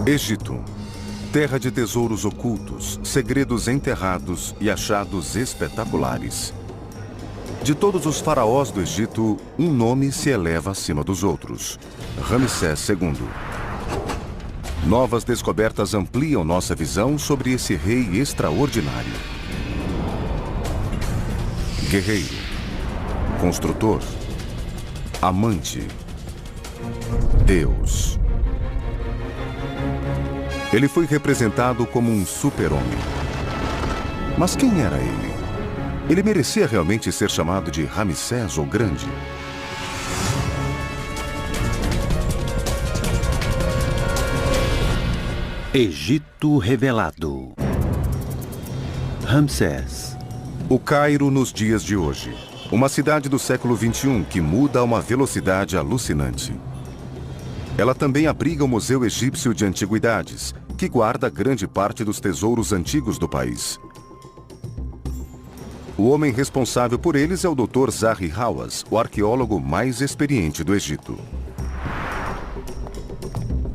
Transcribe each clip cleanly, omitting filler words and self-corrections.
Egito. Terra de tesouros ocultos, segredos enterrados e achados espetaculares. De todos os faraós do Egito, um nome se eleva acima dos outros: Ramsés II. Novas descobertas ampliam nossa visão sobre esse rei extraordinário. Guerreiro, construtor, amante, Deus. Ele foi representado como um super-homem. Mas quem era ele? Ele merecia realmente ser chamado de Ramsés o Grande? Egito revelado. Ramsés. O Cairo nos dias de hoje. Uma cidade do século XXI que muda a uma velocidade alucinante. Ela também abriga o Museu Egípcio de Antiguidades, que guarda grande parte dos tesouros antigos do país. O homem responsável por eles é o Dr. Zahi Hawass, o arqueólogo mais experiente do Egito.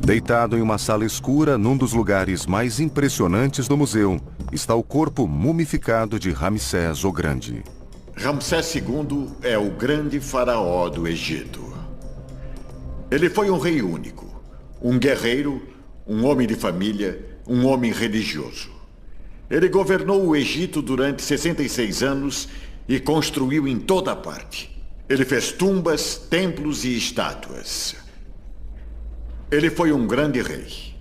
Deitado em uma sala escura, num dos lugares mais impressionantes do museu, está o corpo mumificado de Ramsés o Grande. Ramsés II é o grande faraó do Egito. Ele foi um rei único, um guerreiro, um homem de família, um homem religioso. Ele governou o Egito durante 66 anos e construiu em toda parte. Ele fez tumbas, templos e estátuas. Ele foi um grande rei.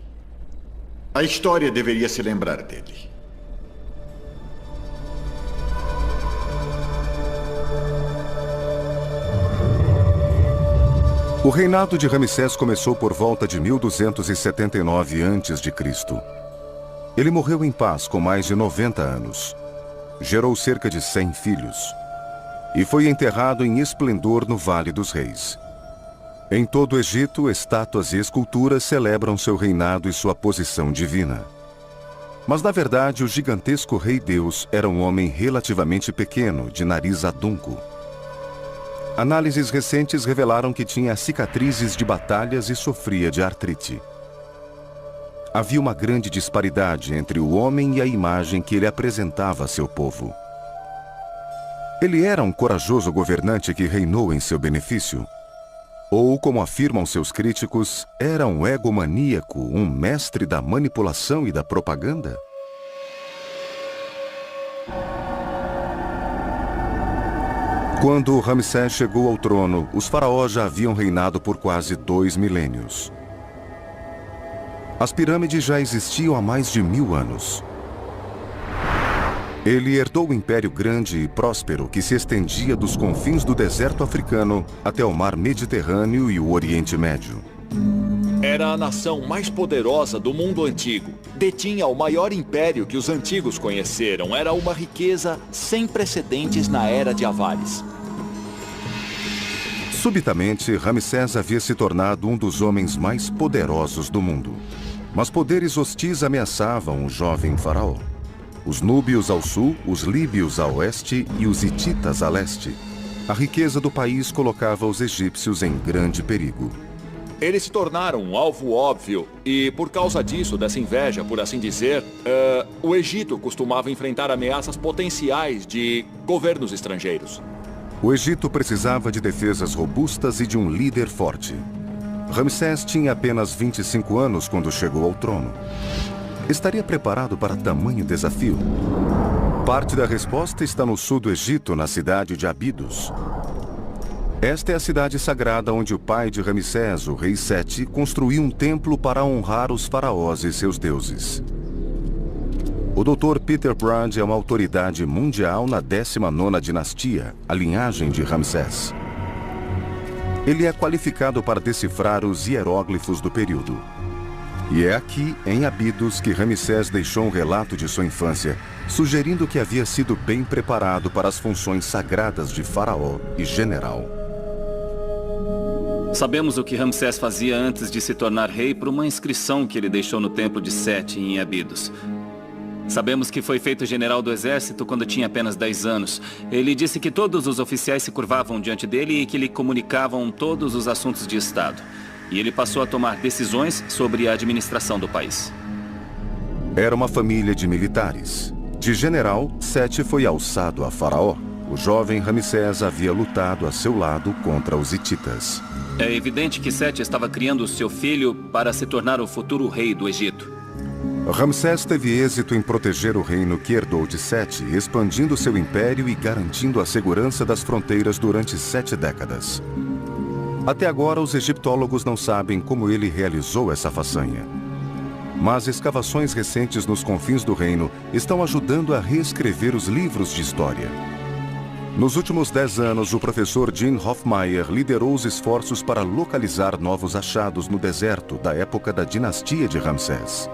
A história deveria se lembrar dele. O reinado de Ramsés começou por volta de 1279 a.C. Ele morreu em paz com mais de 90 anos. Gerou cerca de 100 filhos. E foi enterrado em esplendor no Vale dos Reis. Em todo o Egito, estátuas e esculturas celebram seu reinado e sua posição divina. Mas, na verdade, o gigantesco rei Deus era um homem relativamente pequeno, de nariz adunco. Análises recentes revelaram que tinha cicatrizes de batalhas e sofria de artrite. Havia uma grande disparidade entre o homem e a imagem que ele apresentava a seu povo. Ele era um corajoso governante que reinou em seu benefício? Ou, como afirmam seus críticos, era um egomaníaco, um mestre da manipulação e da propaganda? Quando Ramsés chegou ao trono, os faraós já haviam reinado por quase 2 milênios. As pirâmides já existiam há mais de 1000 anos. Ele herdou um império grande e próspero que se estendia dos confins do deserto africano até o mar Mediterrâneo e o Oriente Médio. Era a nação mais poderosa do mundo antigo. Detinha o maior império que os antigos conheceram. Era uma riqueza sem precedentes na Era de Avares. Subitamente, Ramsés havia se tornado um dos homens mais poderosos do mundo. Mas poderes hostis ameaçavam o jovem faraó. Os núbios ao sul, os líbios a oeste e os hititas a leste. A riqueza do país colocava os egípcios em grande perigo. Eles se tornaram um alvo óbvio e, por causa disso, dessa inveja, por assim dizer, o Egito costumava enfrentar ameaças potenciais de governos estrangeiros. O Egito precisava de defesas robustas e de um líder forte. Ramsés tinha apenas 25 anos quando chegou ao trono. Estaria preparado para tamanho desafio? Parte da resposta está no sul do Egito, na cidade de Abidos. Esta é a cidade sagrada onde o pai de Ramsés, o rei Sete, construiu um templo para honrar os faraós e seus deuses. O Dr. Peter Brand é uma autoridade mundial na 19ª dinastia, a linhagem de Ramsés. Ele é qualificado para decifrar os hieróglifos do período. E é aqui, em Abidos, que Ramsés deixou um relato de sua infância, sugerindo que havia sido bem preparado para as funções sagradas de faraó e general. Sabemos o que Ramsés fazia antes de se tornar rei por uma inscrição que ele deixou no templo de Sete, em Abidos. Sabemos que foi feito general do exército quando tinha apenas 10 anos. Ele disse que todos os oficiais se curvavam diante dele e que lhe comunicavam todos os assuntos de Estado. e ele passou a tomar decisões sobre a administração do país. Era uma família de militares. De general, Sete foi alçado a faraó. O jovem Ramsés havia lutado a seu lado contra os hititas. É evidente que Sete estava criando seu filho para se tornar o futuro rei do Egito. Ramsés teve êxito em proteger o reino que herdou de Sete, expandindo seu império e garantindo a segurança das fronteiras durante 7 décadas. Até agora, os egiptólogos não sabem como ele realizou essa façanha. Mas escavações recentes nos confins do reino estão ajudando a reescrever os livros de história. Nos últimos 10 anos, o professor Gene Hofmeier liderou os esforços para localizar novos achados no deserto da época da dinastia de Ramsés.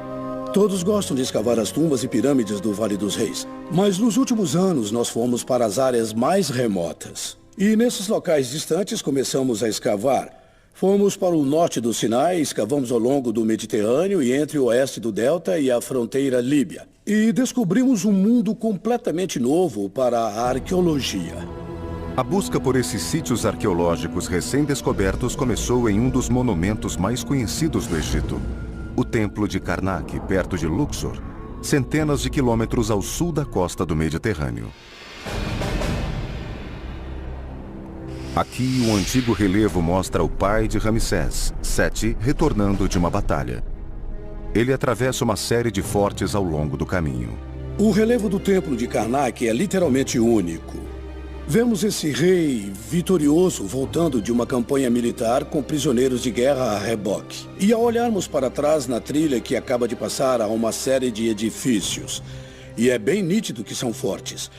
Todos gostam de escavar as tumbas e pirâmides do Vale dos Reis. Mas nos últimos anos nós fomos para as áreas mais remotas. E nesses locais distantes começamos a escavar. Fomos para o norte do Sinai, escavamos ao longo do Mediterrâneo e entre o oeste do Delta e a fronteira líbia. E descobrimos um mundo completamente novo para a arqueologia. A busca por esses sítios arqueológicos recém-descobertos começou em um dos monumentos mais conhecidos do Egito. O Templo de Karnak, perto de Luxor, centenas de quilômetros ao sul da costa do Mediterrâneo. Aqui, o antigo relevo mostra o pai de Ramsés, Sete, retornando de uma batalha. Ele atravessa uma série de fortes ao longo do caminho. O relevo do Templo de Karnak é literalmente único. Vemos esse rei vitorioso voltando de uma campanha militar com prisioneiros de guerra a reboque. E ao olharmos para trás na trilha que acaba de passar, há uma série de edifícios. E é bem nítido que são fortes.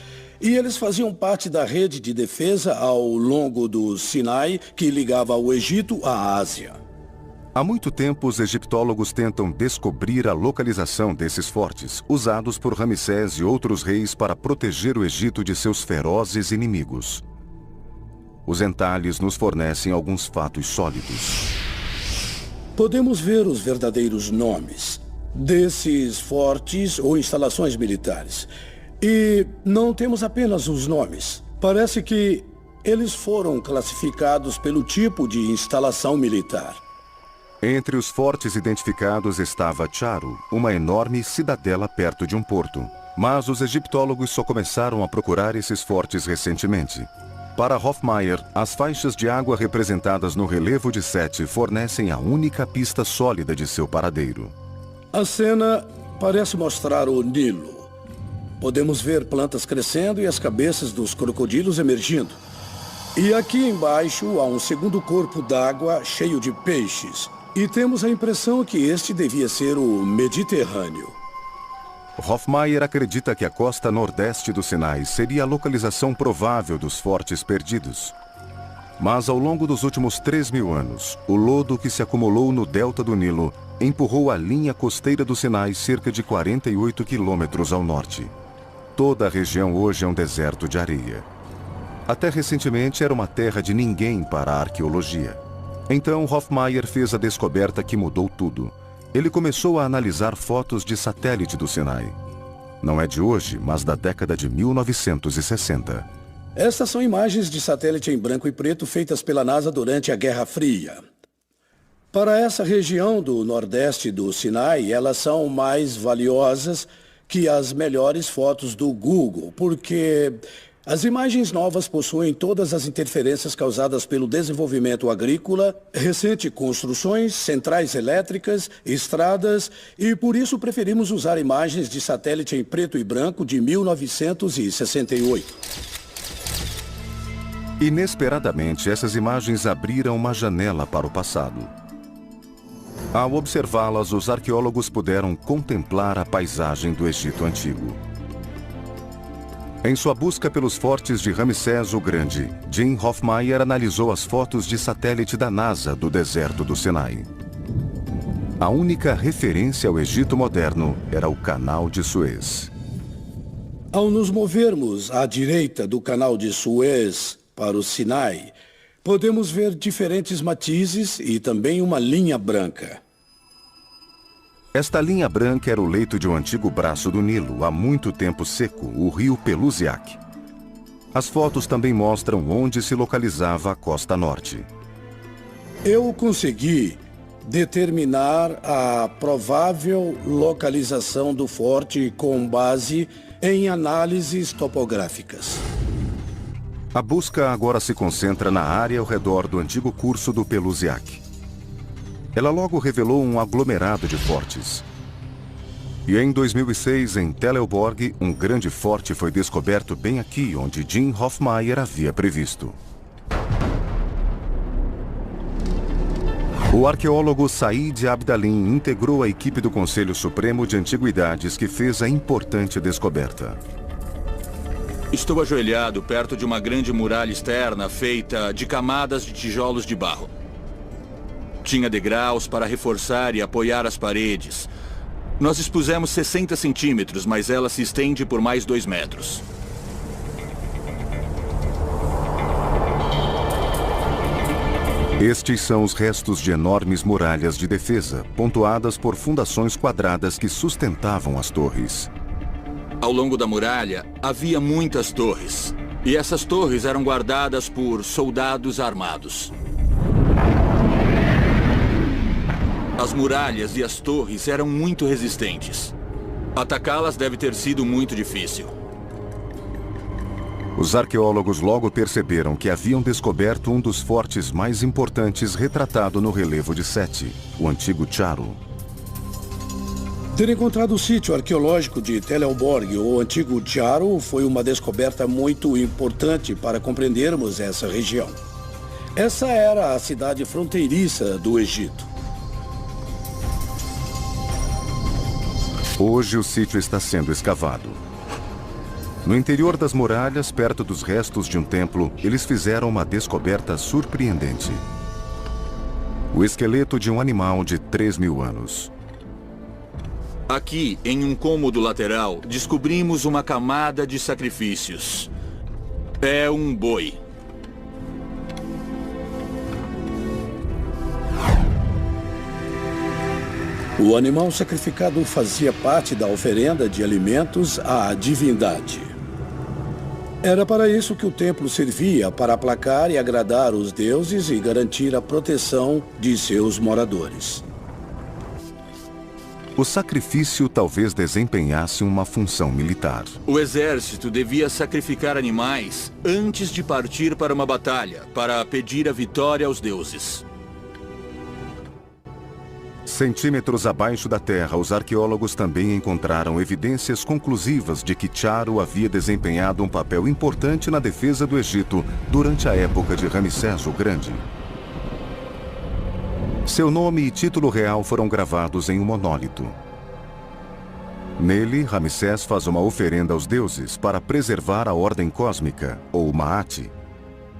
E eles faziam parte da rede de defesa ao longo do Sinai que ligava o Egito à Ásia. Há muito tempo, os egiptólogos tentam descobrir a localização desses fortes, usados por Ramsés e outros reis para proteger o Egito de seus ferozes inimigos. Os entalhes nos fornecem alguns fatos sólidos. Podemos ver os verdadeiros nomes desses fortes ou instalações militares. E não temos apenas os nomes. Parece que eles foram classificados pelo tipo de instalação militar. Entre os fortes identificados estava Charu, uma enorme cidadela perto de um porto. Mas os egiptólogos só começaram a procurar esses fortes recentemente. Para Hofmeier, as faixas de água representadas no relevo de Sete fornecem a única pista sólida de seu paradeiro. A cena parece mostrar o Nilo. Podemos ver plantas crescendo e as cabeças dos crocodilos emergindo. E aqui embaixo há um segundo corpo d'água cheio de peixes. E temos a impressão que este devia ser o Mediterrâneo. Hofmeier acredita que a costa nordeste do Sinai seria a localização provável dos fortes perdidos. Mas ao longo dos últimos 3.000 anos, o lodo que se acumulou no delta do Nilo empurrou a linha costeira do Sinai cerca de 48 quilômetros ao norte. Toda a região hoje é um deserto de areia. Até recentemente era uma terra de ninguém para a arqueologia. Então Hofmeier fez a descoberta que mudou tudo. Ele começou a analisar fotos de satélite do Sinai. Não é de hoje, mas da década de 1960. Estas são imagens de satélite em branco e preto feitas pela NASA durante a Guerra Fria. Para essa região do nordeste do Sinai, elas são mais valiosas que as melhores fotos do Google, porque as imagens novas possuem todas as interferências causadas pelo desenvolvimento agrícola, recente construções, centrais elétricas, estradas, e por isso preferimos usar imagens de satélite em preto e branco de 1968. Inesperadamente, essas imagens abriram uma janela para o passado. Ao observá-las, os arqueólogos puderam contemplar a paisagem do Egito Antigo. Em sua busca pelos fortes de Ramsés o Grande, Gene Hofmeier analisou as fotos de satélite da NASA do deserto do Sinai. A única referência ao Egito moderno era o Canal de Suez. Ao nos movermos à direita do Canal de Suez para o Sinai, podemos ver diferentes matizes e também uma linha branca. Esta linha branca era o leito de um antigo braço do Nilo, há muito tempo seco, o rio Pelusiac. As fotos também mostram onde se localizava a costa norte. Eu consegui determinar a provável localização do forte com base em análises topográficas. A busca agora se concentra na área ao redor do antigo curso do Pelusiac. Ela logo revelou um aglomerado de fortes. E em 2006, em Teleborg, um grande forte foi descoberto bem aqui onde Jim Hofmeier havia previsto. O arqueólogo Said Abdalin integrou a equipe do Conselho Supremo de Antiguidades que fez a importante descoberta. Estou ajoelhado perto de uma grande muralha externa feita de camadas de tijolos de barro. Tinha degraus para reforçar e apoiar as paredes. Nós expusemos 60 centímetros, mas ela se estende por mais 2 metros. Estes são os restos de enormes muralhas de defesa, pontuadas por fundações quadradas que sustentavam as torres. Ao longo da muralha, havia muitas torres. E essas torres eram guardadas por soldados armados. As muralhas e as torres eram muito resistentes. Atacá-las deve ter sido muito difícil. Os arqueólogos logo perceberam que haviam descoberto um dos fortes mais importantes retratado no relevo de Sete, o antigo Charu. Ter encontrado o sítio arqueológico de Teleborg, o antigo Charu, foi uma descoberta muito importante para compreendermos essa região. Essa era a cidade fronteiriça do Egito. Hoje o sítio está sendo escavado. No interior das muralhas, perto dos restos de um templo, eles fizeram uma descoberta surpreendente. O esqueleto de um animal de 3.000 anos. Aqui, em um cômodo lateral, descobrimos uma camada de sacrifícios. É um boi. O animal sacrificado fazia parte da oferenda de alimentos à divindade. Era para isso que o templo servia, para aplacar e agradar os deuses e garantir a proteção de seus moradores. O sacrifício talvez desempenhasse uma função militar. O exército devia sacrificar animais antes de partir para uma batalha, para pedir a vitória aos deuses. Centímetros abaixo da terra, os arqueólogos também encontraram evidências conclusivas de que Charu havia desempenhado um papel importante na defesa do Egito durante a época de Ramsés o Grande. Seu nome e título real foram gravados em um monólito. Nele, Ramsés faz uma oferenda aos deuses para preservar a ordem cósmica, ou Maat.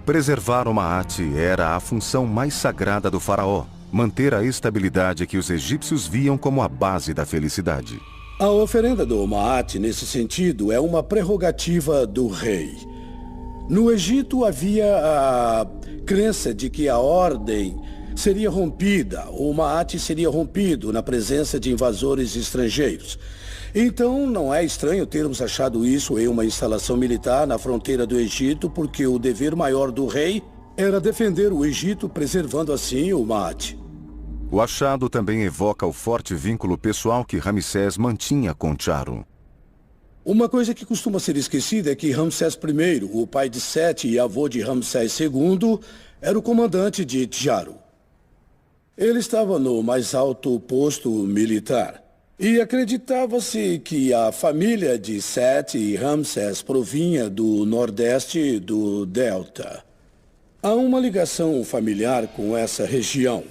Preservar o Maat era a função mais sagrada do faraó, manter a estabilidade que os egípcios viam como a base da felicidade. A oferenda do Maat, nesse sentido, é uma prerrogativa do rei. No Egito havia a crença de que a ordem seria rompida, o Maat seria rompido na presença de invasores estrangeiros. Então, não é estranho termos achado isso em uma instalação militar na fronteira do Egito, porque o dever maior do rei era defender o Egito, preservando assim o Maat. O achado também evoca o forte vínculo pessoal que Ramsés mantinha com Charu. Uma coisa que costuma ser esquecida é que Ramsés I, o pai de Sete e avô de Ramsés II, era o comandante de Charu. Ele estava no mais alto posto militar. E acreditava-se que a família de Sete e Ramsés provinha do nordeste do Delta. Há uma ligação familiar com essa região.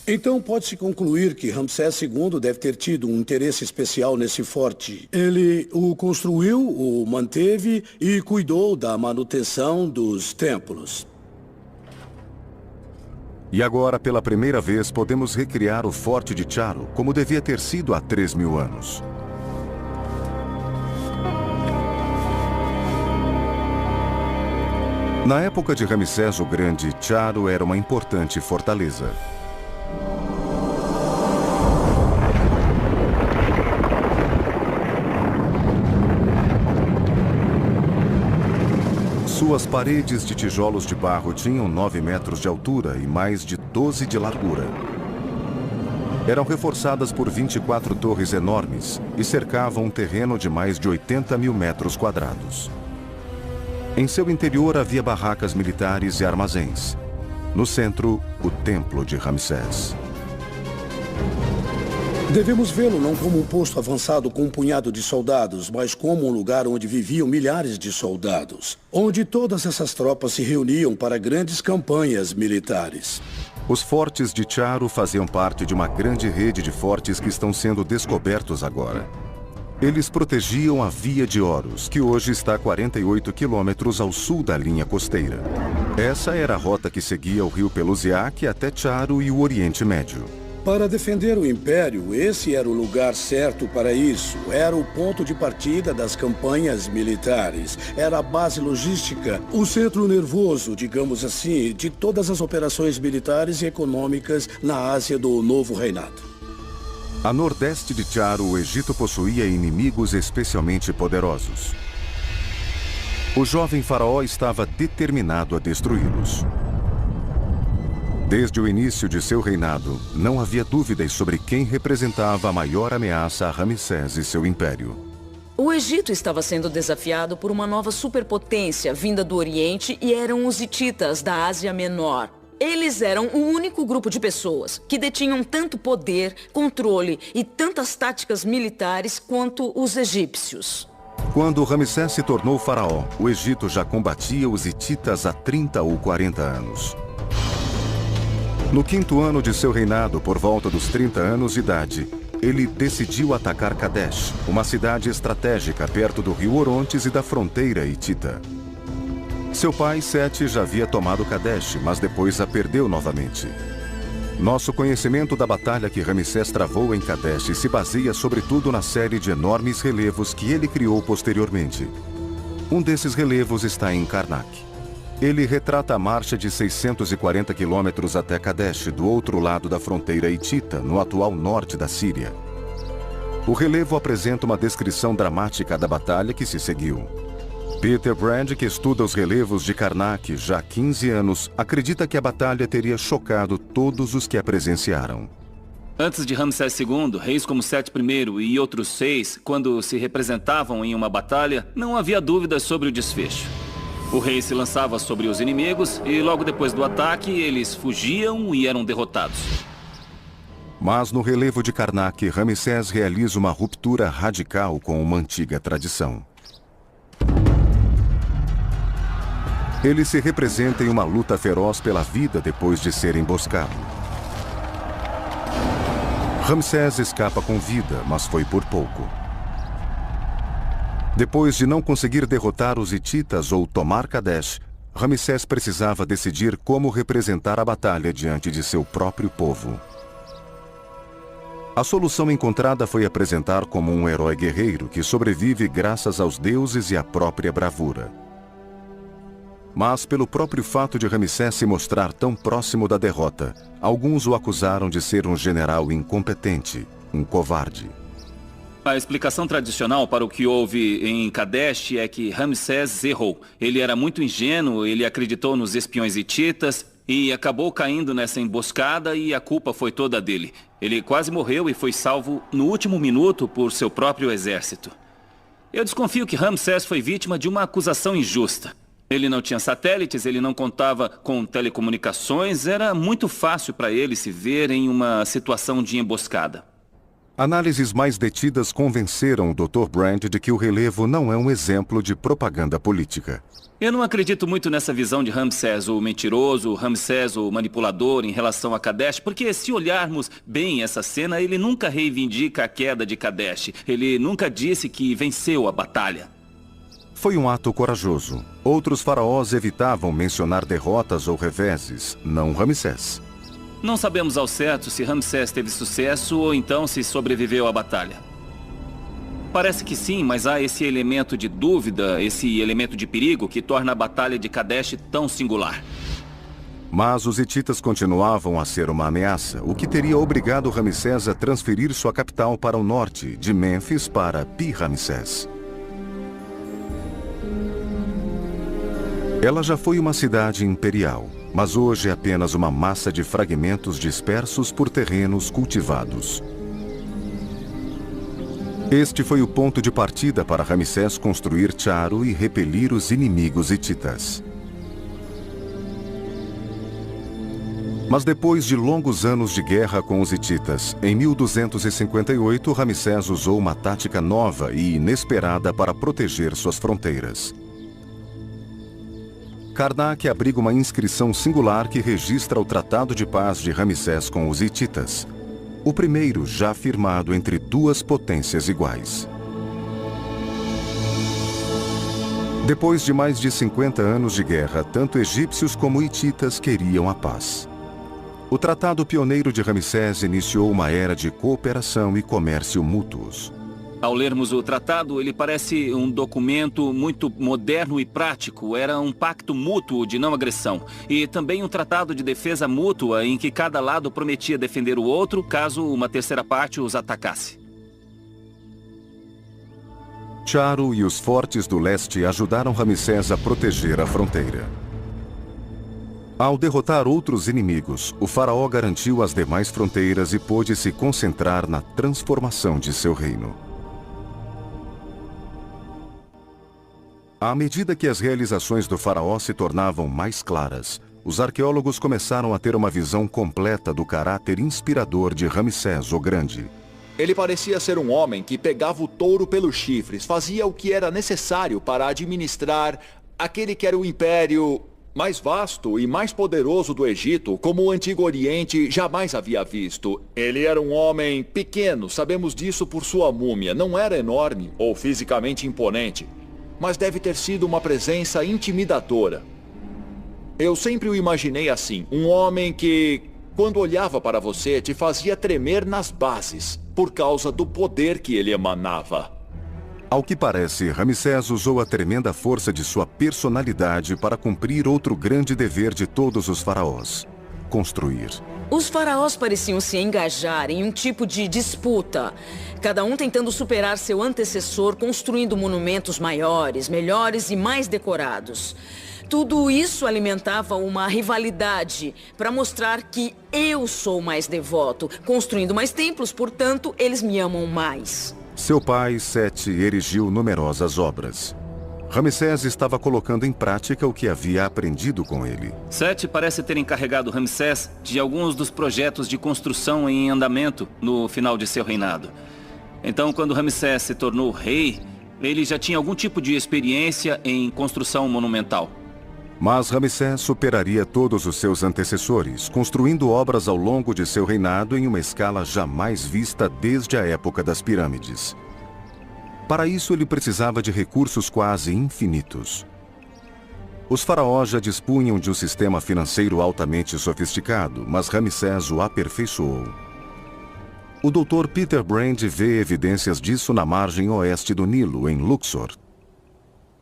Então pode-se concluir que Ramsés II deve ter tido um interesse especial nesse forte. Ele o construiu, o manteve e cuidou da manutenção dos templos. E agora, pela primeira vez, podemos recriar o Forte de Charu, como devia ter sido há 3.000 anos. Na época de Ramsés o Grande, Charu era uma importante fortaleza. Suas paredes de tijolos de barro tinham 9 metros de altura e mais de 12 de largura. Eram reforçadas por 24 torres enormes e cercavam um terreno de mais de 80 mil metros quadrados. Em seu interior havia barracas militares e armazéns. No centro, o Templo de Ramsés. Devemos vê-lo não como um posto avançado com um punhado de soldados, mas como um lugar onde viviam milhares de soldados, onde todas essas tropas se reuniam para grandes campanhas militares. Os fortes de Charu faziam parte de uma grande rede de fortes que estão sendo descobertos agora. Eles protegiam a Via de Horus, que hoje está a 48 quilômetros ao sul da linha costeira. Essa era a rota que seguia o rio Pelusiac até Charu e o Oriente Médio. Para defender o Império, esse era o lugar certo para isso. Era o ponto de partida das campanhas militares. Era a base logística, o centro nervoso, digamos assim, de todas as operações militares e econômicas na Ásia do Novo Reinado. A nordeste de Charu, o Egito possuía inimigos especialmente poderosos. O jovem faraó estava determinado a destruí-los. Desde o início de seu reinado, não havia dúvidas sobre quem representava a maior ameaça a Ramsés e seu império. O Egito estava sendo desafiado por uma nova superpotência vinda do Oriente e eram os hititas da Ásia Menor. Eles eram o único grupo de pessoas que detinham tanto poder, controle e tantas táticas militares quanto os egípcios. Quando Ramsés se tornou faraó, o Egito já combatia os hititas há 30 ou 40 anos. No 5º ano de seu reinado, por volta dos 30 anos de idade, ele decidiu atacar Kadesh, uma cidade estratégica perto do rio Orontes e da fronteira hitita. Seu pai, Sete, já havia tomado Kadesh, mas depois a perdeu novamente. Nosso conhecimento da batalha que Ramsés travou em Kadesh se baseia sobretudo na série de enormes relevos que ele criou posteriormente. Um desses relevos está em Karnak. Ele retrata a marcha de 640 quilômetros até Kadesh, do outro lado da fronteira hitita, no atual norte da Síria. O relevo apresenta uma descrição dramática da batalha que se seguiu. Peter Brand, que estuda os relevos de Karnak já há 15 anos, acredita que a batalha teria chocado todos os que a presenciaram. Antes de Ramsés II, reis como Sete I e outros 6, quando se representavam em uma batalha, não havia dúvidas sobre o desfecho. O rei se lançava sobre os inimigos e logo depois do ataque eles fugiam e eram derrotados. Mas no relevo de Karnak, Ramsés realiza uma ruptura radical com uma antiga tradição. Ele se representa em uma luta feroz pela vida depois de ser emboscado. Ramsés escapa com vida, mas foi por pouco. Depois de não conseguir derrotar os hititas ou tomar Kadesh, Ramsés precisava decidir como representar a batalha diante de seu próprio povo. A solução encontrada foi apresentar como um herói guerreiro que sobrevive graças aos deuses e à própria bravura. Mas pelo próprio fato de Ramsés se mostrar tão próximo da derrota, alguns o acusaram de ser um general incompetente, um covarde. A explicação tradicional para o que houve em Kadesh é que Ramsés errou. Ele era muito ingênuo, ele acreditou nos espiões hititas e acabou caindo nessa emboscada e a culpa foi toda dele. Ele quase morreu e foi salvo no último minuto por seu próprio exército. Eu desconfio que Ramsés foi vítima de uma acusação injusta. Ele não tinha satélites, ele não contava com telecomunicações, era muito fácil para ele se ver em uma situação de emboscada. Análises mais detidas convenceram o Dr. Brand de que o relevo não é um exemplo de propaganda política. Eu não acredito muito nessa visão de Ramsés, o mentiroso, Ramsés, o manipulador em relação a Kadesh, porque se olharmos bem essa cena, ele nunca reivindica a queda de Kadesh. Ele nunca disse que venceu a batalha. Foi um ato corajoso. Outros faraós evitavam mencionar derrotas ou reveses, não Ramsés. Não sabemos ao certo se Ramsés teve sucesso ou então se sobreviveu à batalha. Parece que sim, mas há esse elemento de dúvida, esse elemento de perigo que torna a batalha de Kadesh tão singular. Mas os hititas continuavam a ser uma ameaça, o que teria obrigado Ramsés a transferir sua capital para o norte, de Mênfis para Pi-Ramsés. Ela já foi uma cidade imperial. mas hoje é apenas uma massa de fragmentos dispersos por terrenos cultivados. Este foi o ponto de partida para Ramsés construir Charo e repelir os inimigos hititas. Mas depois de longos anos de guerra com os hititas, em 1258, Ramsés usou uma tática nova e inesperada para proteger suas fronteiras. Karnak abriga uma inscrição singular que registra o Tratado de Paz de Ramsés com os hititas, o primeiro já firmado entre duas potências iguais. Depois de mais de 50 anos de guerra, tanto egípcios como hititas queriam a paz. O Tratado Pioneiro de Ramsés iniciou uma era de cooperação e comércio mútuos. Ao lermos o tratado, ele parece um documento muito moderno e prático. Era um pacto mútuo de não agressão. E também um tratado de defesa mútua em que cada lado prometia defender o outro caso uma terceira parte os atacasse. Charo e os fortes do leste ajudaram Ramsés a proteger a fronteira. Ao derrotar outros inimigos, o faraó garantiu as demais fronteiras e pôde se concentrar na transformação de seu reino. À medida que as realizações do faraó se tornavam mais claras, os arqueólogos começaram a ter uma visão completa do caráter inspirador de Ramsés o Grande. Ele parecia ser um homem que pegava o touro pelos chifres, fazia o que era necessário para administrar aquele que era o império mais vasto e mais poderoso do Egito, como o Antigo Oriente jamais havia visto. Ele era um homem pequeno, sabemos disso por sua múmia. Não era enorme ou fisicamente imponente, mas deve ter sido uma presença intimidadora. Eu sempre o imaginei assim, um homem que, quando olhava para você, te fazia tremer nas bases, por causa do poder que ele emanava. Ao que parece, Ramsés usou a tremenda força de sua personalidade para cumprir outro grande dever de todos os faraós: construir. Os faraós pareciam se engajar em um tipo de disputa, cada um tentando superar seu antecessor, construindo monumentos maiores, melhores e mais decorados. Tudo isso alimentava uma rivalidade para mostrar que eu sou mais devoto. Construindo mais templos, portanto, eles me amam mais. Seu pai, Sete, erigiu numerosas obras. Ramsés estava colocando em prática o que havia aprendido com ele. Sete parece ter encarregado Ramsés de alguns dos projetos de construção em andamento no final de seu reinado. Então, quando Ramsés se tornou rei, ele já tinha algum tipo de experiência em construção monumental. Mas Ramsés superaria todos os seus antecessores, construindo obras ao longo de seu reinado em uma escala jamais vista desde a época das pirâmides. Para isso, ele precisava de recursos quase infinitos. Os faraós já dispunham de um sistema financeiro altamente sofisticado, mas Ramsés o aperfeiçoou. O Dr. Peter Brand vê evidências disso na margem oeste do Nilo, em Luxor.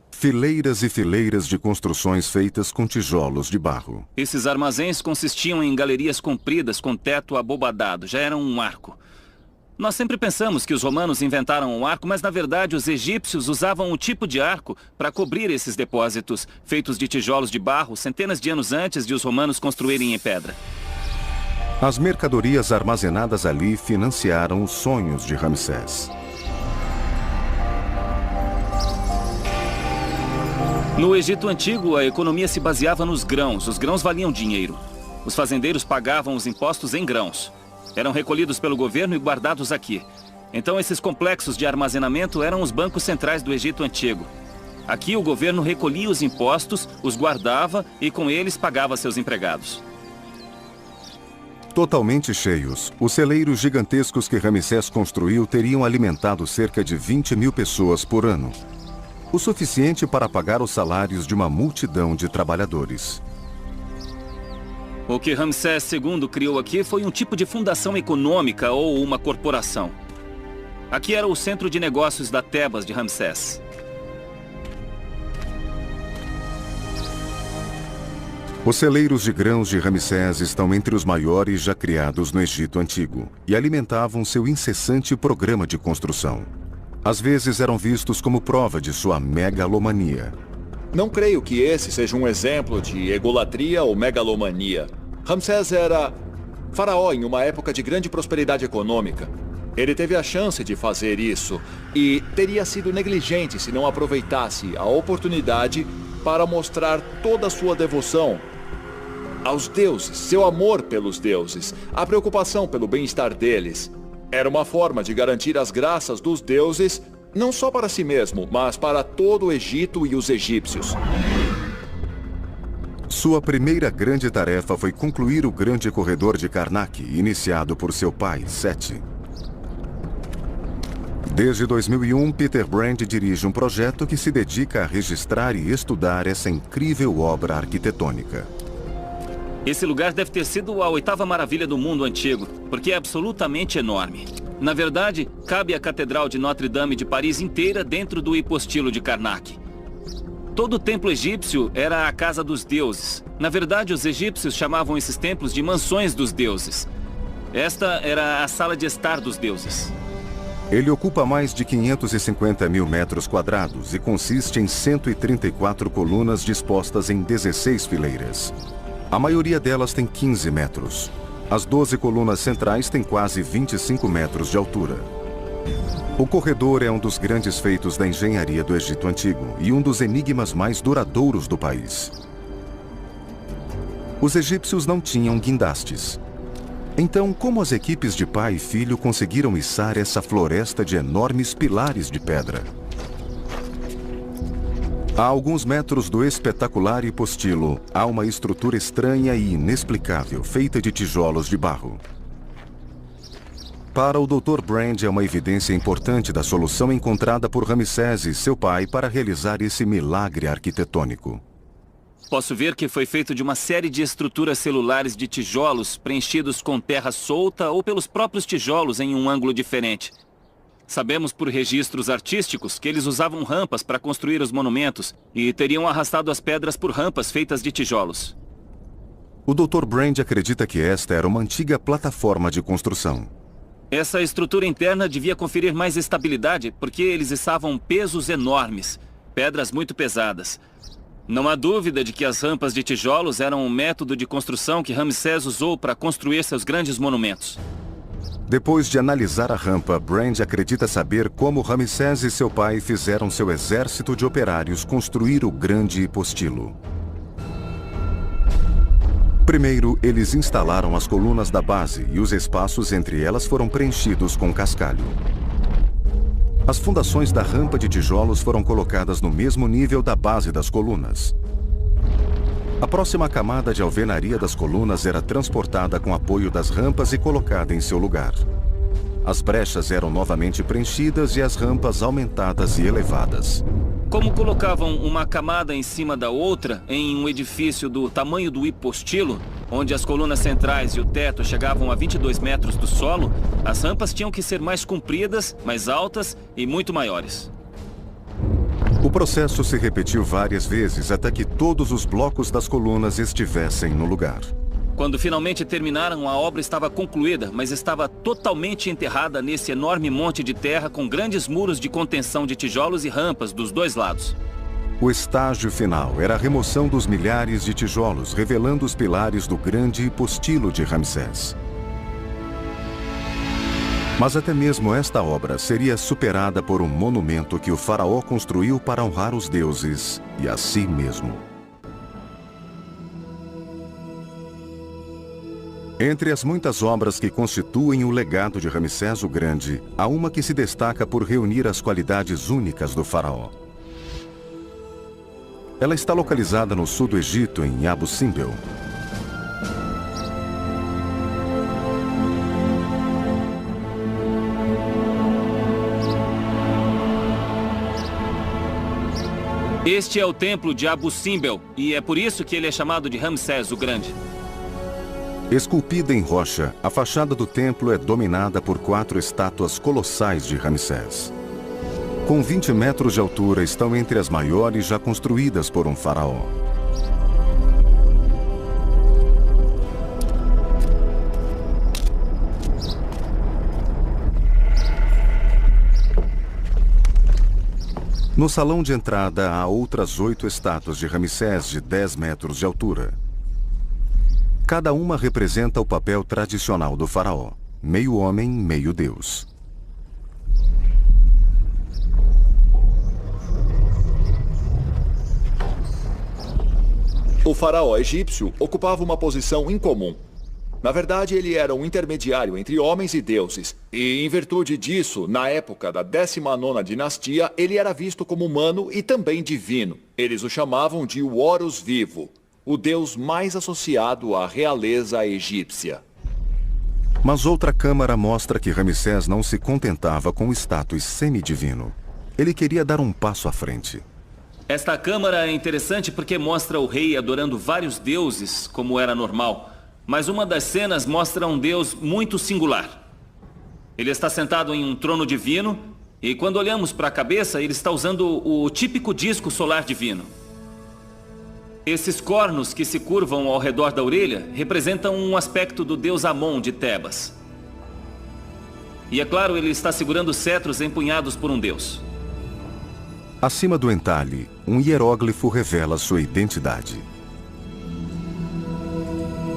Fileiras e fileiras de construções feitas com tijolos de barro. Esses armazéns consistiam em galerias compridas com teto abobadado, já eram um arco. Nós sempre pensamos que os romanos inventaram um arco, mas na verdade os egípcios usavam um tipo de arco para cobrir esses depósitos, feitos de tijolos de barro, centenas de anos antes de os romanos construírem em pedra. As mercadorias armazenadas ali financiaram os sonhos de Ramsés. No Egito Antigo, a economia se baseava nos grãos. Os grãos valiam dinheiro. Os fazendeiros pagavam os impostos em grãos. Eram recolhidos pelo governo e guardados aqui. Então, esses complexos de armazenamento eram os bancos centrais do Egito Antigo. Aqui, o governo recolhia os impostos, os guardava e com eles pagava seus empregados. Totalmente cheios, os celeiros gigantescos que Ramsés construiu teriam alimentado cerca de 20.000 pessoas por ano. O suficiente para pagar os salários de uma multidão de trabalhadores. O que Ramsés II criou aqui foi um tipo de fundação econômica ou uma corporação. Aqui era o centro de negócios da Tebas de Ramsés. Os celeiros de grãos de Ramsés estão entre os maiores já criados no Egito Antigo e alimentavam seu incessante programa de construção. Às vezes eram vistos como prova de sua megalomania. Não creio que esse seja um exemplo de egolatria ou megalomania. Ramsés era faraó em uma época de grande prosperidade econômica. Ele teve a chance de fazer isso e teria sido negligente se não aproveitasse a oportunidade para mostrar toda a sua devoção aos deuses, seu amor pelos deuses, a preocupação pelo bem-estar deles. Era uma forma de garantir as graças dos deuses, não só para si mesmo, mas para todo o Egito e os egípcios. Sua primeira grande tarefa foi concluir o grande corredor de Karnak, iniciado por seu pai, Sete. Desde 2001, Peter Brand dirige um projeto que se dedica a registrar e estudar essa incrível obra arquitetônica. Esse lugar deve ter sido a 8ª maravilha do mundo antigo, porque é absolutamente enorme. Na verdade, cabe a Catedral de Notre-Dame de Paris inteira dentro do hipostilo de Karnak. Todo o templo egípcio era a casa dos deuses. Na verdade, os egípcios chamavam esses templos de mansões dos deuses. Esta era a sala de estar dos deuses. Ele ocupa mais de 550 mil metros quadrados e consiste em 134 colunas dispostas em 16 fileiras. A maioria delas tem 15 metros. As 12 colunas centrais têm quase 25 metros de altura. O corredor é um dos grandes feitos da engenharia do Egito Antigo e um dos enigmas mais duradouros do país. Os egípcios não tinham guindastes. Então, como as equipes de pai e filho conseguiram içar essa floresta de enormes pilares de pedra? A alguns metros do espetacular hipostilo, há uma estrutura estranha e inexplicável, feita de tijolos de barro. Para o Dr. Brand, é uma evidência importante da solução encontrada por Ramsés e seu pai para realizar esse milagre arquitetônico. Posso ver que foi feito de uma série de estruturas celulares de tijolos preenchidos com terra solta ou pelos próprios tijolos em um ângulo diferente. Sabemos por registros artísticos que eles usavam rampas para construir os monumentos e teriam arrastado as pedras por rampas feitas de tijolos. O Dr. Brand acredita que esta era uma antiga plataforma de construção. Essa estrutura interna devia conferir mais estabilidade porque eles içavam pesos enormes, pedras muito pesadas. Não há dúvida de que as rampas de tijolos eram um método de construção que Ramsés usou para construir seus grandes monumentos. Depois de analisar a rampa, Brand acredita saber como Ramsés e seu pai fizeram seu exército de operários construir o grande hipostilo. Primeiro, eles instalaram as colunas da base e os espaços entre elas foram preenchidos com cascalho. As fundações da rampa de tijolos foram colocadas no mesmo nível da base das colunas. A próxima camada de alvenaria das colunas era transportada com apoio das rampas e colocada em seu lugar. As brechas eram novamente preenchidas e as rampas aumentadas e elevadas. Como colocavam uma camada em cima da outra em um edifício do tamanho do hipostilo, onde as colunas centrais e o teto chegavam a 22 metros do solo, as rampas tinham que ser mais compridas, mais altas e muito maiores. O processo se repetiu várias vezes até que todos os blocos das colunas estivessem no lugar. Quando finalmente terminaram, a obra estava concluída, mas estava totalmente enterrada nesse enorme monte de terra com grandes muros de contenção de tijolos e rampas dos dois lados. O estágio final era a remoção dos milhares de tijolos, revelando os pilares do grande hipostilo de Ramsés. Mas até mesmo esta obra seria superada por um monumento que o faraó construiu para honrar os deuses e a si mesmo. Entre as muitas obras que constituem o legado de Ramsés o Grande, há uma que se destaca por reunir as qualidades únicas do faraó. Ela está localizada no sul do Egito, em Abu Simbel. Este é o templo de Abu Simbel, e é por isso que ele é chamado de Ramsés o Grande. Esculpida em rocha, a fachada do templo é dominada por 4 estátuas colossais de Ramsés. Com 20 metros de altura, estão entre as maiores já construídas por um faraó. No salão de entrada há outras 8 estátuas de Ramsés de 10 metros de altura. Cada uma representa o papel tradicional do faraó, meio homem, meio deus. O faraó egípcio ocupava uma posição incomum. Na verdade, ele era um intermediário entre homens e deuses. E, em virtude disso, na época da 19ª dinastia, ele era visto como humano e também divino. Eles o chamavam de Horus Vivo, o deus mais associado à realeza egípcia. Mas outra câmara mostra que Ramsés não se contentava com o status semidivino. Ele queria dar um passo à frente. Esta câmara é interessante porque mostra o rei adorando vários deuses, como era normal. Mas uma das cenas mostra um deus muito singular. Ele está sentado em um trono divino e quando olhamos para a cabeça, ele está usando o típico disco solar divino. Esses cornos que se curvam ao redor da orelha representam um aspecto do deus Amon de Tebas. E é claro, ele está segurando cetros empunhados por um deus. Acima do entalhe, um hieróglifo revela sua identidade.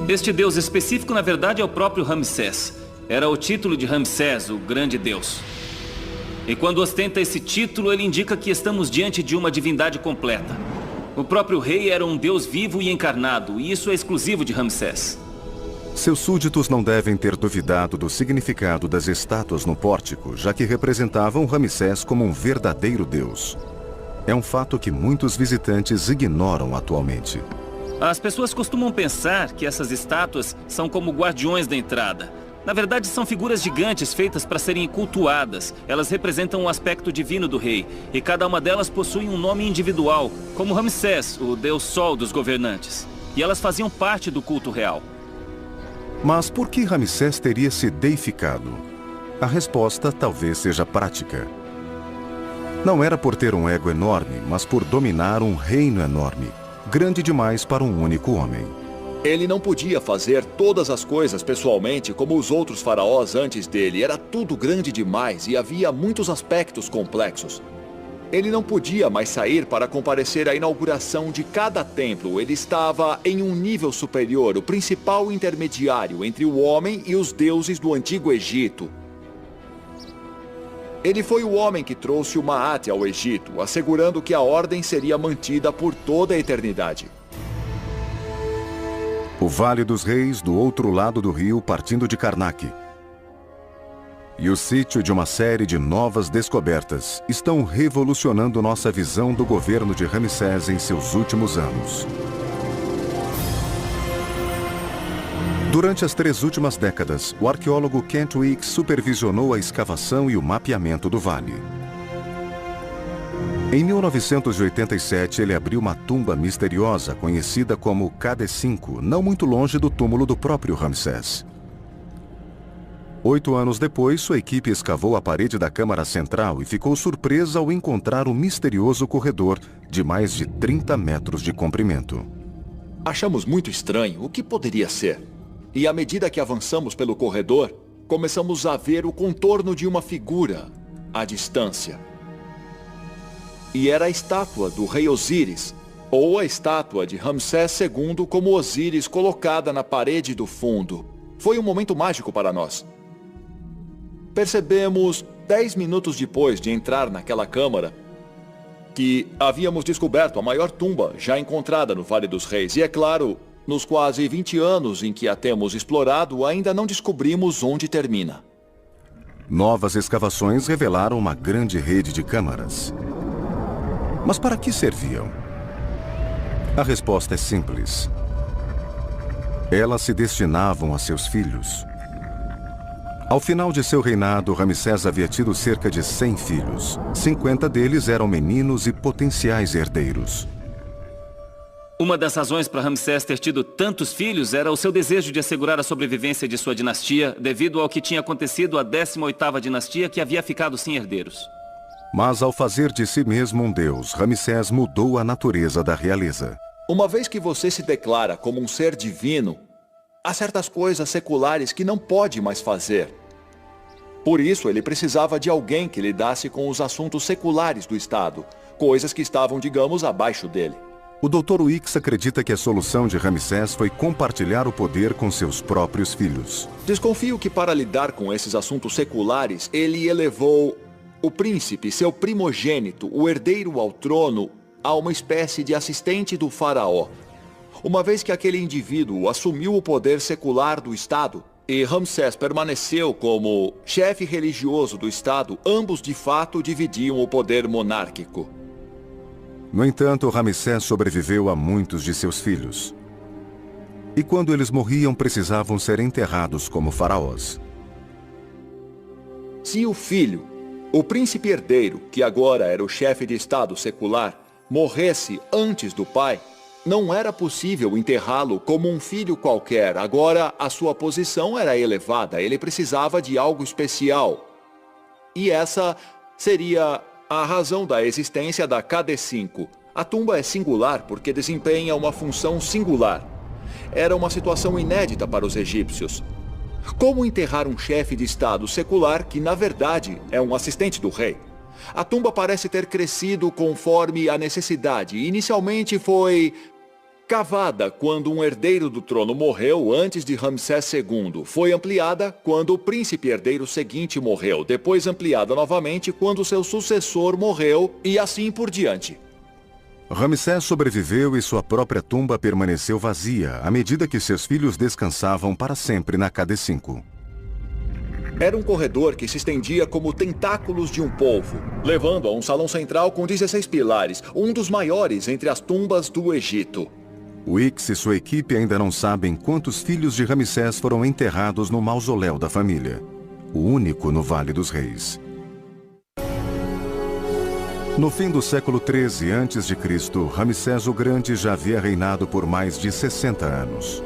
Este deus específico, na verdade, é o próprio Ramsés. Era o título de Ramsés, o grande deus. E quando ostenta esse título, ele indica que estamos diante de uma divindade completa. O próprio rei era um deus vivo e encarnado, e isso é exclusivo de Ramsés. Seus súditos não devem ter duvidado do significado das estátuas no pórtico, já que representavam Ramsés como um verdadeiro deus. É um fato que muitos visitantes ignoram atualmente. As pessoas costumam pensar que essas estátuas são como guardiões da entrada. Na verdade, são figuras gigantes feitas para serem cultuadas. Elas representam o aspecto divino do rei, e cada uma delas possui um nome individual, como Ramsés, o deus sol dos governantes. E elas faziam parte do culto real. Mas por que Ramsés teria se deificado? A resposta talvez seja prática. Não era por ter um ego enorme, mas por dominar um reino enorme. Grande demais para um único homem. Ele não podia fazer todas as coisas pessoalmente como os outros faraós antes dele. Era tudo grande demais e havia muitos aspectos complexos. Ele não podia mais sair para comparecer à inauguração de cada templo. Ele estava em um nível superior, o principal intermediário entre o homem e os deuses do Antigo Egito. Ele foi o homem que trouxe o Maat ao Egito, assegurando que a ordem seria mantida por toda a eternidade. O Vale dos Reis, do outro lado do rio, partindo de Karnak. E o sítio de uma série de novas descobertas estão revolucionando nossa visão do governo de Ramsés em seus últimos anos. Durante as 3 últimas décadas, o arqueólogo Kent Weeks supervisionou a escavação e o mapeamento do vale. Em 1987, ele abriu uma tumba misteriosa conhecida como KD5, não muito longe do túmulo do próprio Ramsés. 8 anos depois, sua equipe escavou a parede da câmara central e ficou surpresa ao encontrar um misterioso corredor de mais de 30 metros de comprimento. Achamos muito estranho o que poderia ser. E à medida que avançamos pelo corredor, começamos a ver o contorno de uma figura à distância. E era a estátua do rei Osíris, ou a estátua de Ramsés II como Osíris colocada na parede do fundo. Foi um momento mágico para nós. Percebemos, 10 minutos depois de entrar naquela câmara, que havíamos descoberto a maior tumba já encontrada no Vale dos Reis. E é claro, nos quase 20 anos em que a temos explorado, ainda não descobrimos onde termina. Novas escavações revelaram uma grande rede de câmaras. Mas para que serviam? A resposta é simples. Elas se destinavam a seus filhos. Ao final de seu reinado, Ramsés havia tido cerca de 100 filhos. 50 deles eram meninos e potenciais herdeiros. Uma das razões para Ramsés ter tido tantos filhos era o seu desejo de assegurar a sobrevivência de sua dinastia, devido ao que tinha acontecido à 18ª dinastia, que havia ficado sem herdeiros. Mas ao fazer de si mesmo um deus, Ramsés mudou a natureza da realeza. Uma vez que você se declara como um ser divino, há certas coisas seculares que não pode mais fazer. Por isso, ele precisava de alguém que lidasse com os assuntos seculares do Estado, coisas que estavam, digamos, abaixo dele. O Dr. Weeks acredita que a solução de Ramsés foi compartilhar o poder com seus próprios filhos. Desconfio que para lidar com esses assuntos seculares, ele elevou o príncipe, seu primogênito, o herdeiro ao trono, a uma espécie de assistente do faraó. Uma vez que aquele indivíduo assumiu o poder secular do Estado, e Ramsés permaneceu como chefe religioso do Estado, ambos de fato dividiam o poder monárquico. No entanto, Ramsés sobreviveu a muitos de seus filhos. E quando eles morriam, precisavam ser enterrados como faraós. Se o filho, o príncipe herdeiro, que agora era o chefe de Estado secular, morresse antes do pai, não era possível enterrá-lo como um filho qualquer. Agora, a sua posição era elevada, ele precisava de algo especial. E essa seria a razão da existência da KD5. A tumba é singular porque desempenha uma função singular. Era uma situação inédita para os egípcios. Como enterrar um chefe de Estado secular que, na verdade, é um assistente do rei? A tumba parece ter crescido conforme a necessidade. Inicialmente foi cavada quando um herdeiro do trono morreu antes de Ramsés II. Foi ampliada quando o príncipe herdeiro seguinte morreu. Depois ampliada novamente quando seu sucessor morreu e assim por diante. Ramsés sobreviveu e sua própria tumba permaneceu vazia à medida que seus filhos descansavam para sempre na KD5. Era um corredor que se estendia como tentáculos de um polvo, levando a um salão central com 16 pilares, um dos maiores entre as tumbas do Egito. Weeks e sua equipe ainda não sabem quantos filhos de Ramsés foram enterrados no mausoléu da família, o único no Vale dos Reis. No fim do século XIII a.C., Ramsés o Grande já havia reinado por mais de 60 anos.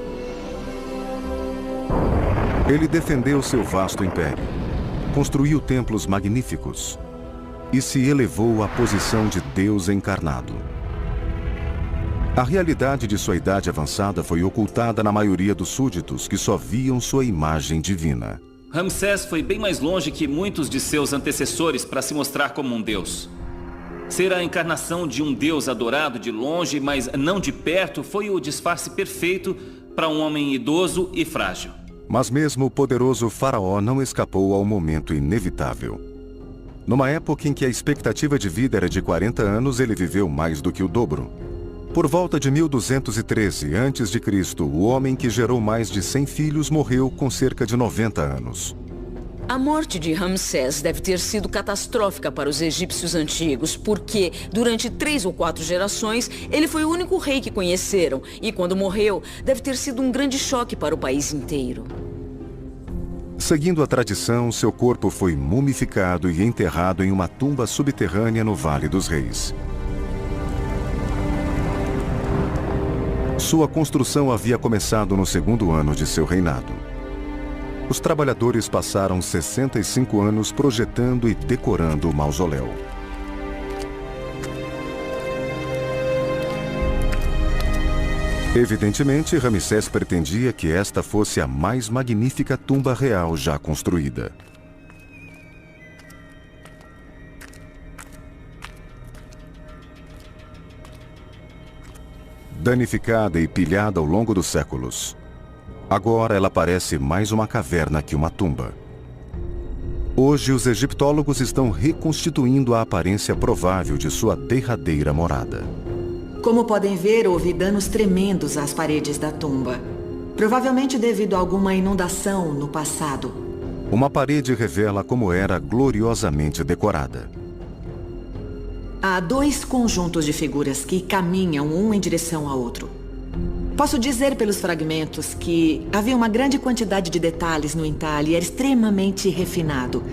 Ele defendeu seu vasto império, construiu templos magníficos e se elevou à posição de Deus encarnado. A realidade de sua idade avançada foi ocultada na maioria dos súditos que só viam sua imagem divina. Ramsés foi bem mais longe que muitos de seus antecessores para se mostrar como um deus. Ser a encarnação de um deus adorado de longe, mas não de perto, foi o disfarce perfeito para um homem idoso e frágil. Mas mesmo o poderoso faraó não escapou ao momento inevitável. Numa época em que a expectativa de vida era de 40 anos, ele viveu mais do que o dobro. Por volta de 1213 a.C., o homem que gerou mais de 100 filhos morreu com cerca de 90 anos. A morte de Ramsés deve ter sido catastrófica para os egípcios antigos, porque, durante 3 ou 4 gerações, ele foi o único rei que conheceram, e quando morreu, deve ter sido um grande choque para o país inteiro. Seguindo a tradição, seu corpo foi mumificado e enterrado em uma tumba subterrânea no Vale dos Reis. Sua construção havia começado no 2º ano de seu reinado. Os trabalhadores passaram 65 anos projetando e decorando o mausoléu. Evidentemente, Ramsés pretendia que esta fosse a mais magnífica tumba real já construída. Danificada e pilhada ao longo dos séculos, agora ela parece mais uma caverna que uma tumba. Hoje, os egiptólogos estão reconstituindo a aparência provável de sua derradeira morada. Como podem ver, houve danos tremendos às paredes da tumba. Provavelmente devido a alguma inundação no passado. Uma parede revela como era gloriosamente decorada. Há 2 conjuntos de figuras que caminham um em direção ao outro. Posso dizer pelos fragmentos que havia uma grande quantidade de detalhes no entalhe e era extremamente refinado.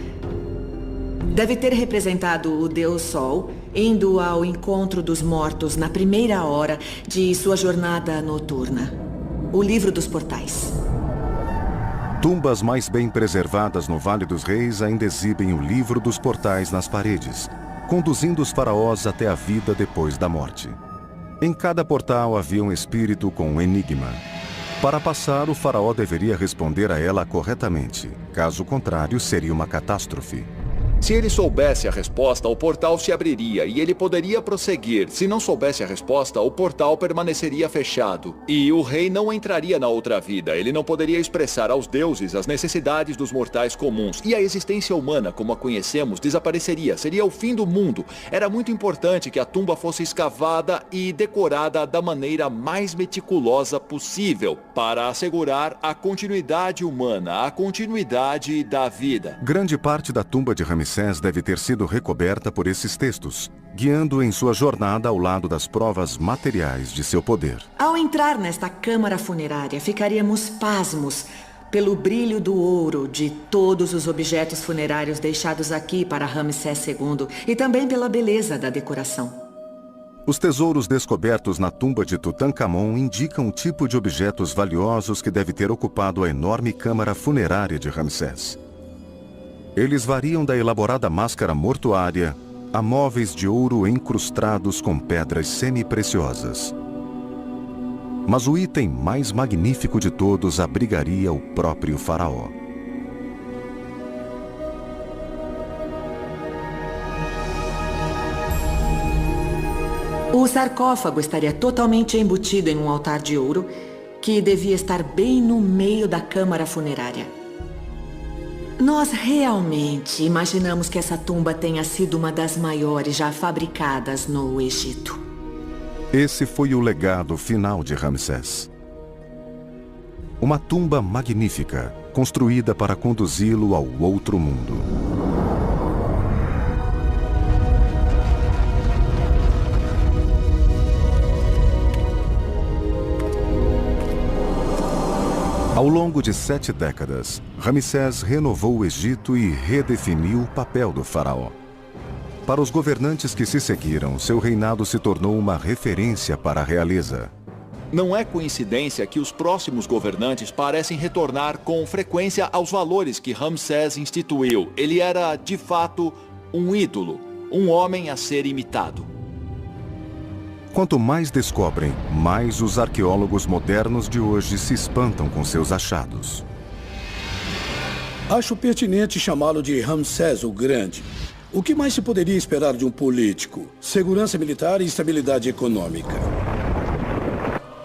Deve ter representado o Deus Sol indo ao encontro dos mortos na primeira hora de sua jornada noturna. O Livro dos Portais. Tumbas mais bem preservadas no Vale dos Reis ainda exibem o Livro dos Portais nas paredes, conduzindo os faraós até a vida depois da morte. Em cada portal havia um espírito com um enigma. Para passar, o faraó deveria responder a ela corretamente. Caso contrário, seria uma catástrofe. Se ele soubesse a resposta, o portal se abriria e ele poderia prosseguir. Se não soubesse a resposta, o portal permaneceria fechado. E o rei não entraria na outra vida. Ele não poderia expressar aos deuses as necessidades dos mortais comuns. E a existência humana, como a conhecemos, desapareceria. Seria o fim do mundo. Era muito importante que a tumba fosse escavada e decorada da maneira mais meticulosa possível, para assegurar a continuidade humana, a continuidade da vida. Grande parte da tumba de Ramsés deve ter sido recoberta por esses textos, guiando em sua jornada ao lado das provas materiais de seu poder. Ao entrar nesta câmara funerária, ficaríamos pasmos pelo brilho do ouro de todos os objetos funerários deixados aqui para Ramsés II e também pela beleza da decoração. Os tesouros descobertos na tumba de Tutankhamon indicam o tipo de objetos valiosos que deve ter ocupado a enorme câmara funerária de Ramsés. Eles variam da elaborada máscara mortuária a móveis de ouro incrustados com pedras semi-preciosas. Mas o item mais magnífico de todos abrigaria o próprio faraó. O sarcófago estaria totalmente embutido em um altar de ouro que devia estar bem no meio da câmara funerária. Nós realmente imaginamos que essa tumba tenha sido uma das maiores já fabricadas no Egito. Esse foi o legado final de Ramsés. Uma tumba magnífica, construída para conduzi-lo ao outro mundo. Ao longo de 7 décadas, Ramsés renovou o Egito e redefiniu o papel do faraó. Para os governantes que se seguiram, seu reinado se tornou uma referência para a realeza. Não é coincidência que os próximos governantes parecem retornar com frequência aos valores que Ramsés instituiu. Ele era, de fato, um ídolo, um homem a ser imitado. Quanto mais descobrem, mais os arqueólogos modernos de hoje se espantam com seus achados. Acho pertinente chamá-lo de Ramsés o Grande. O que mais se poderia esperar de um político? Segurança militar e estabilidade econômica.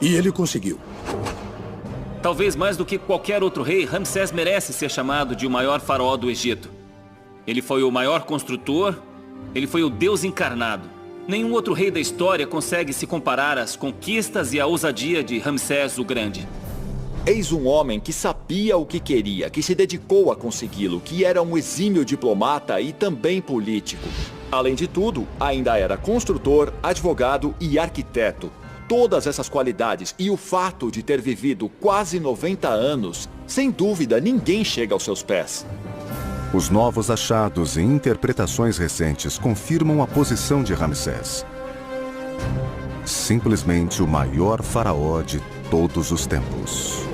E ele conseguiu. Talvez mais do que qualquer outro rei, Ramsés merece ser chamado de o maior faraó do Egito. Ele foi o maior construtor, ele foi o Deus encarnado. Nenhum outro rei da história consegue se comparar às conquistas e à ousadia de Ramsés o Grande. Eis um homem que sabia o que queria, que se dedicou a consegui-lo, que era um exímio diplomata e também político. Além de tudo, ainda era construtor, advogado e arquiteto. Todas essas qualidades e o fato de ter vivido quase 90 anos, sem dúvida ninguém chega aos seus pés. Os novos achados e interpretações recentes confirmam a posição de Ramsés. Simplesmente o maior faraó de todos os tempos.